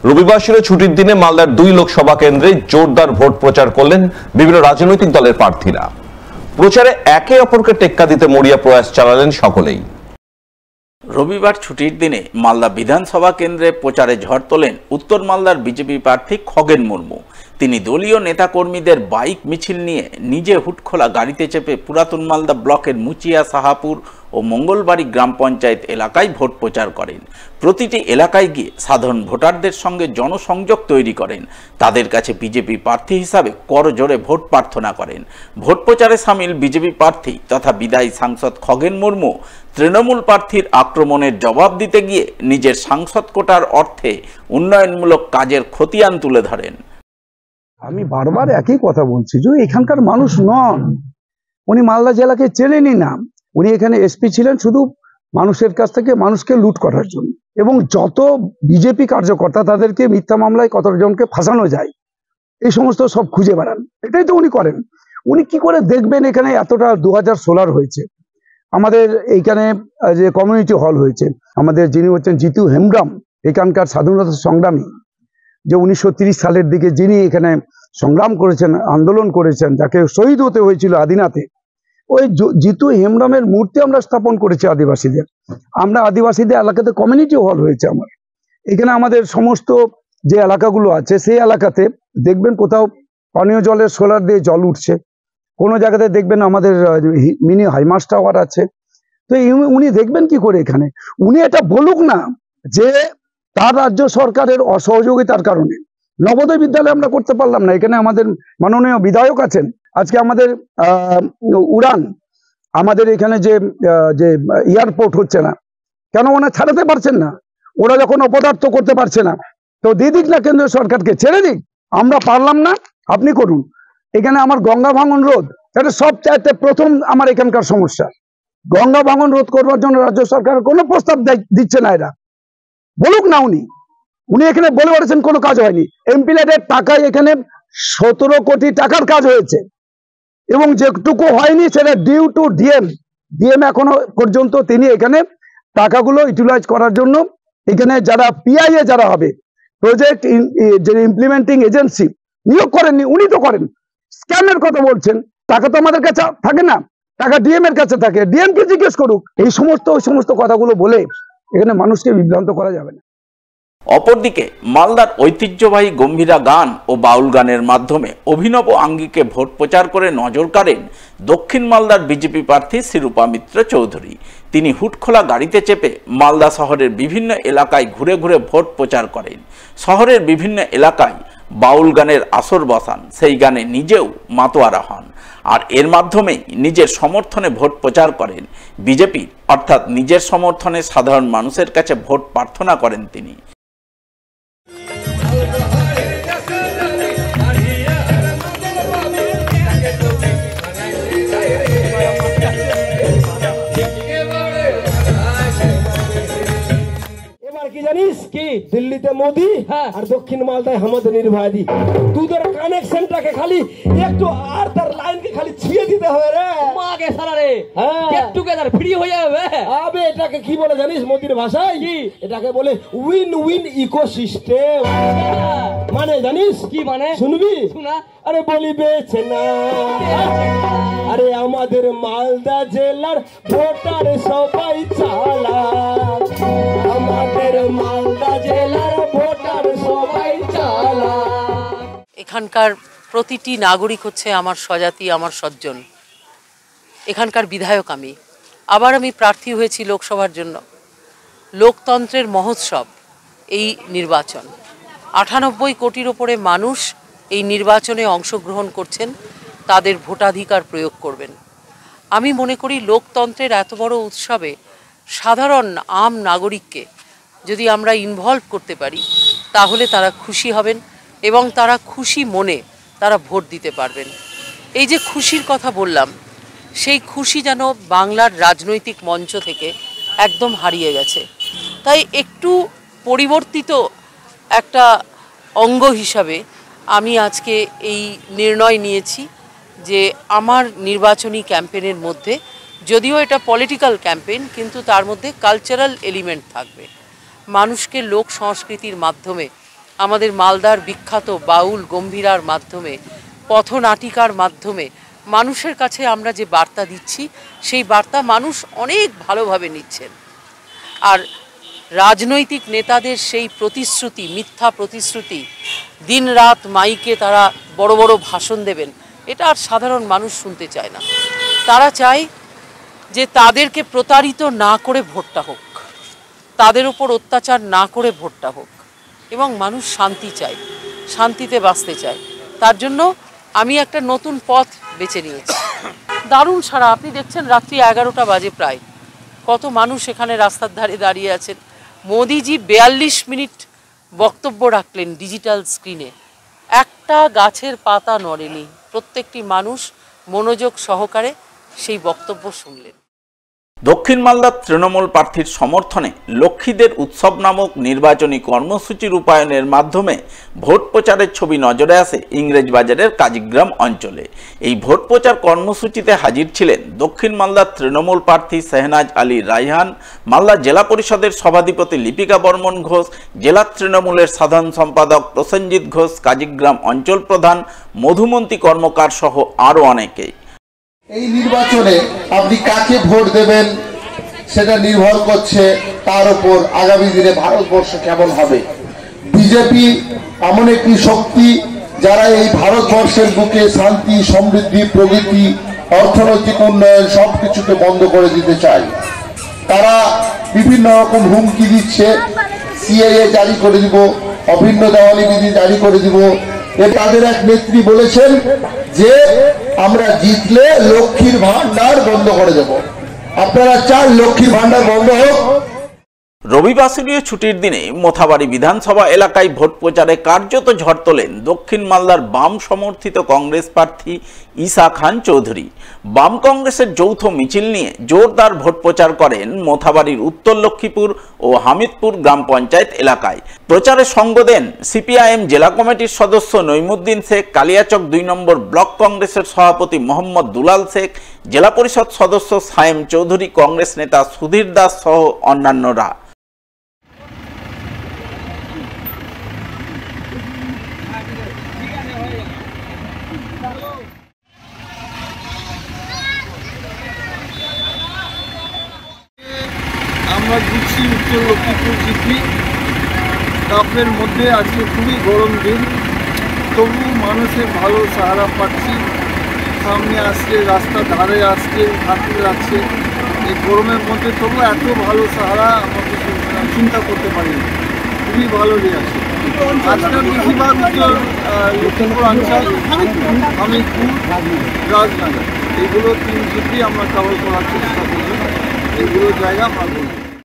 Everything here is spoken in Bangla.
রবিবার ছিল ছুটির দিনে মালদার 2 লোকসভা কেন্দ্রে জোরদার ভোট প্রচার করলেন বিভিন্ন রাজনৈতিক দলের প্রার্থীরা। প্রচারে একে অপরকে টেক্কা দিতে মরিয়া প্রয়াস চালালেন সকলেই। রবিবার ছুটির দিনে মালদা বিধানসভা কেন্দ্রে প্রচারে ঝড় তোলেন উত্তর মালদার বিজেপি প্রার্থী খগেন মুর্মু। তিনি দলীয় নেতাকর্মীদের বাইক মিছিল নিয়ে নিজে হুটখোলা গাড়িতে চেপে পুরাতন মালদা ব্লকের মুচিয়া, সাহাপুর ও মঙ্গলবাড়ি গ্রাম পঞ্চায়েত এলাকায় ভোট প্রচার করেন। প্রতিটি এলাকায় গিয়ে সাধারণ ভোটারদের সঙ্গে জনসংযোগ তৈরি করেন। তাদের কাছে বিজেপি প্রার্থী হিসাবে করজোড়ে ভোট প্রার্থনা করেন। ভোট প্রচারে সামিল বিজেপি প্রার্থী তথা বিদায়ী সাংসদ খগেন মুর্মু তৃণমূল প্রার্থীর আক্রমণের জবাব দিতে গিয়ে নিজের সাংসদ কোটার অর্থে উন্নয়নমূলক কাজের খতিয়ান তুলে ধরেন। আমি বারবার একই কথা বলছি যে এখানকার মানুষ নন, উনি মালদা জেলাকে চেনেনই না। উনি এখানে এসপি ছিলেন শুধু মানুষের কাছ থেকে মানুষকে লুট করার জন্য, এবং যত বিজেপি কার্যকর্তা তাদেরকে মিথ্যা মামলায় কতজনকে ফাঁসানো যায় এই সমস্ত সব খুঁজে বেড়ান। এটাই তো উনি করেন। উনি কি করে দেখবেন এখানে এতটা 2016 হয়েছে, আমাদের এইখানে যে কমিউনিটি হল হয়েছে, আমাদের যিনি হচ্ছেন জিতু হেমব্রম এখানকার স্বাধীনতা সংগ্রামী, যে 1930 সালের দিকে যিনি এখানে সংগ্রাম করেছেন, আন্দোলন করেছেন, যাকে শহীদ হতে হয়েছিল আদিনাতে, ওই জিতু হেমব্রমের মূর্তি আমরা স্থাপন করেছি আদিবাসীদের। আমরা আদিবাসীদের এলাকাতে কমিউনিটি হল হয়েছে আমার এখানে। আমাদের সমস্ত যে এলাকাগুলো আছে সেই এলাকাতে দেখবেন কোথাও পানীয় জলের সোলার দিয়ে জল উঠছে, কোনো জায়গাতে দেখবেন আমাদের মিনি হাইমাস টাওয়ার আছে। তো উনি দেখবেন কি করে এখানে? উনি এটা বলুক না যে তার রাজ্য সরকারের অসহযোগিতার কারণে নবোদয় বিদ্যালয় আমরা করতে পারলাম না। এখানে আমাদের মাননীয় বিধায়ক আছেন, আজকে আমাদের উড়ান, আমাদের এখানে যে এয়ারপোর্ট হচ্ছে না কেন, ওনা ছাড়াতে পারছেন না। ওরা যখন অপদার্থ করতে পারছে না তো দিয়ে দিক না কেন্দ্রীয় সরকারকে, ছেড়ে দিক। আমরা পারলাম না, আপনি করুন। এখানে আমার গঙ্গা ভাঙন রোধ, এটা সবচাইতে প্রথম আমার এখানকার সমস্যা। গঙ্গা ভাঙন রোধ করবার জন্য রাজ্য সরকার কোনো প্রস্তাব দিচ্ছে না। এরা বলুক না। উনি এখানে বলে বলেছেন কোনো কাজ হয়নি। এমপিলেটের টাকায় এখানে 17 কোটি টাকার কাজ হয়েছে, এবং যেটুকু হয়নি সেটা ডিউ টু ডিএম এখনো পর্যন্ত তিনি এখানে টাকাগুলো ইউটিলাইজ করার জন্য এখানে যারা পিআইএ যারা হবে, প্রজেক্ট যে ইমপ্লিমেন্টিং এজেন্সি নিয়োগ করেননি, উনি তো করেন। স্ক্যামের কথা বলছেন, টাকা তো আমাদের কাছে থাকে না, টাকা ডিএম এর কাছে থাকে, ডিএম কে জিজ্ঞেস করুক। এই সমস্ত কথাগুলো বলে এখানে মানুষকে বিভ্রান্ত করা যাবে না। অপরদিকে মালদার ঐতিহ্যবাহী গম্ভীরা গান ও বাউল গানের মাধ্যমে অভিনব আঙ্গিকে ভোট প্রচার করে নজর কাড়েন দক্ষিণ মালদার বিজেপি প্রার্থী শিরূপা মিত্র চৌধুরী। তিনি হুটখোলা গাড়িতে চেপে মালদা শহরের বিভিন্ন এলাকায় ঘুরে ঘুরে ভোট প্রচার করেন। শহরের বিভিন্ন এলাকায় বাউল গানের আসর বসান, সেই গানে নিজেও মাতোয়ারা হন, আর এর মাধ্যমেই নিজের সমর্থনে ভোট প্রচার করেন বিজেপির, অর্থাৎ নিজের সমর্থনে সাধারণ মানুষের কাছে ভোট প্রার্থনা করেন তিনি। জানিস কি, দিল্লিতে মোদি আর দক্ষিণ মালদায় আমাদের নির্ভয়াদি। দুধের কানেকশনটাকে খালি একটু আর তার লাইনকে খালি ছিঁড়ে দিতে হবে রে। মাকে সারা রে, গেট টুগেদার ফ্রি হয়ে যাবে। আবে এটাকে কি বলে জানিস মোদির ভাষায়? কি এটাকে বলে? Win win ecosystem. মানে জানিস কি মানে? শুনবি? শোনা। আরে বলিবেছে না, আরে আমাদের মালদা জেলার ভোটার সবাই চালাক, আমাদের মালদা জেলার ভোটার সবাই চালাক। এখানকার প্রতিটি নাগরিক হচ্ছে আমার স্বজাতি, আমার সজ্জন। এখানকার বিধায়ক আমি, আবার আমি প্রার্থী হয়েছি লোকসভার জন্য। লোকতন্ত্রের মহোৎসব এই নির্বাচন। 98 কোটির ওপরে মানুষ এই নির্বাচনে অংশগ্রহণ করছেন, তাদের ভোটাধিকার প্রয়োগ করবেন। আমি মনে করি লোকতন্ত্রের এত বড় উৎসবে সাধারণ আম নাগরিককে যদি আমরা ইনভলভ করতে পারি তাহলে তারা খুশি হবেন এবং তারা খুশি মনে তারা ভোট দিতে পারবেন। এই যে খুশির কথা বললাম, সেই খুশি যেন বাংলার রাজনৈতিক মঞ্চ থেকে একদম হারিয়ে গেছে। তাই একটু পরিবর্তিত একটা অঙ্গ হিসাবে আমি আজকে এই নির্ণয় নিয়েছি যে আমার নির্বাচনী ক্যাম্পেইনের মধ্যে, যদিও এটা পলিটিক্যাল ক্যাম্পেইন, কিন্তু তার মধ্যে কালচারাল এলিমেন্ট থাকবে। মানুষকে লোক সংস্কৃতির মাধ্যমে আমাদের মালদার বিখ্যাত বাউল গম্ভীরার মাধ্যমে, পথনাটিকার মাধ্যমে মানুষের কাছে আমরা যে বার্তা দিচ্ছি সেই বার্তা মানুষ অনেক ভালোভাবে নিচ্ছেন। আর রাজনৈতিক নেতাদের সেই প্রতিশ্রুতি, মিথ্যা প্রতিশ্রুতি, দিনরাত মাইকে তারা বড় বড় ভাষণ দেবেন, এটা আর সাধারণ মানুষ শুনতে চায় না। তারা চায় যে তাদেরকে প্রতারিত না করে ভোটটা হোক, তাদের উপর অত্যাচার না করে ভোটটা হোক, এবং মানুষ শান্তি চায়, শান্তিতে বাঁচতে চায়। তার জন্য আমি একটা নতুন পথ বেছে নিয়েছি। দারুণ সারা, আপনি দেখছেন রাত্রি 11টা বাজে প্রায়, কত মানুষ এখানে রাস্তার ধারে দাঁড়িয়ে আছেন। মোদিজি 42 মিনিট বক্তব্য রাখলেন ডিজিটাল স্ক্রিনে, একটা গাছের পাতা নড়েনি, প্রত্যেকটি মানুষ মনোযোগ সহকারে সেই বক্তব্য শুনলেন। দক্ষিণ মালদার তৃণমূল প্রার্থীর সমর্থনে লক্ষ্মীদের উৎসব নামক নির্বাচনী কর্মসূচি রূপায়ণের মাধ্যমে ভোট প্রচারের ছবি নজরে আসে ইংরেজবাজারের কাজীগ্রাম অঞ্চলে। এই ভোট প্রচার কর্মসূচিতে হাজির ছিলেন দক্ষিণ মালদার তৃণমূল প্রার্থী শেহনাজ আলী রায়হান, মালদা জেলা পরিষদের সভাধিপতি লিপিকা বর্মন ঘোষ, জেলা তৃণমূলের সাধারণ সম্পাদক প্রসেনজিৎ ঘোষ, কাজীগ্রাম অঞ্চল প্রধান মধুমন্তী কর্মকার সহ আরও অনেকেই। এই নির্বাচনে আপনি কাকে ভোট দেবেন সেটা নির্ভর করছে তার উপর আগামী দিনে ভারতবর্ষ কেমন হবে। বিজেপি এমন একটি শক্তি যারা এই ভারতবর্ষের বুকে শান্তি, সমৃদ্ধি, প্রগতি, অর্থনৈতিক উন্নয়ন সবকিছুকে বন্ধ করে দিতে চায়। তারা বিভিন্ন রকম হুমকি দিচ্ছে, সিএএ জারি করে দিব, অভিন্ন দেওয়ানি বিধি জারি করে দিব। তাদের এক নেত্রী বলেছেন যে আমরা জিতলে লক্ষ্মীর ভান্ডার বন্ধ করে দেব। আপনারা চান লক্ষ্মীর ভান্ডার বন্ধ হোক? রবিবাসরীয় ছুটির দিনে মোথাবাড়ি বিধানসভা এলাকায় ভোট প্রচারে কার্যত ঝড় তোলেন দক্ষিণ মালদার বাম সমর্থিত কংগ্রেস প্রার্থী ঈশা খান চৌধুরী। বাম কংগ্রেসের যৌথ মিছিল নিয়ে জোরদার ভোট প্রচার করেন মোথাবাড়ির উত্তর লক্ষ্মীপুর ও হামিদপুর গ্রাম পঞ্চায়েত এলাকায়। প্রচারে সঙ্গ দেন সিপিআইএম জেলা কমিটির সদস্য নইমুদ্দিন শেখ, কালিয়াচক 2 নম্বর ব্লক কংগ্রেসের সভাপতি মোহাম্মদ দুলাল শেখ, জেলা পরিষদ সদস্য সায়েম চৌধুরী, কংগ্রেস নেতা সুধীর দাস সহ অন্যান্যরা। আমরা দিচ্ছি উত্তর লক্ষ্মীপুর জিপি। তাপের মধ্যে আজকে খুবই গরম দিন, তবু মানুষের ভালো সাহারা পাচ্ছি। সামনে আসছে, রাস্তার ধারে আসছে, হাঁটতে যাচ্ছে, এই গরমের মধ্যে তবু এত ভালো সাহারা আমাকে চিন্তা করতে পারিনি। খুবই ভালো দিয়ে আছে। আজকে বেশিরভাগ উত্তর লক্ষ্মীপুর অঞ্চল, হামিদপুর, রাজনগর, এগুলো 3 জিপি আমরা কভার করার চেষ্টা করব। এগুলো জায়গা ভালো।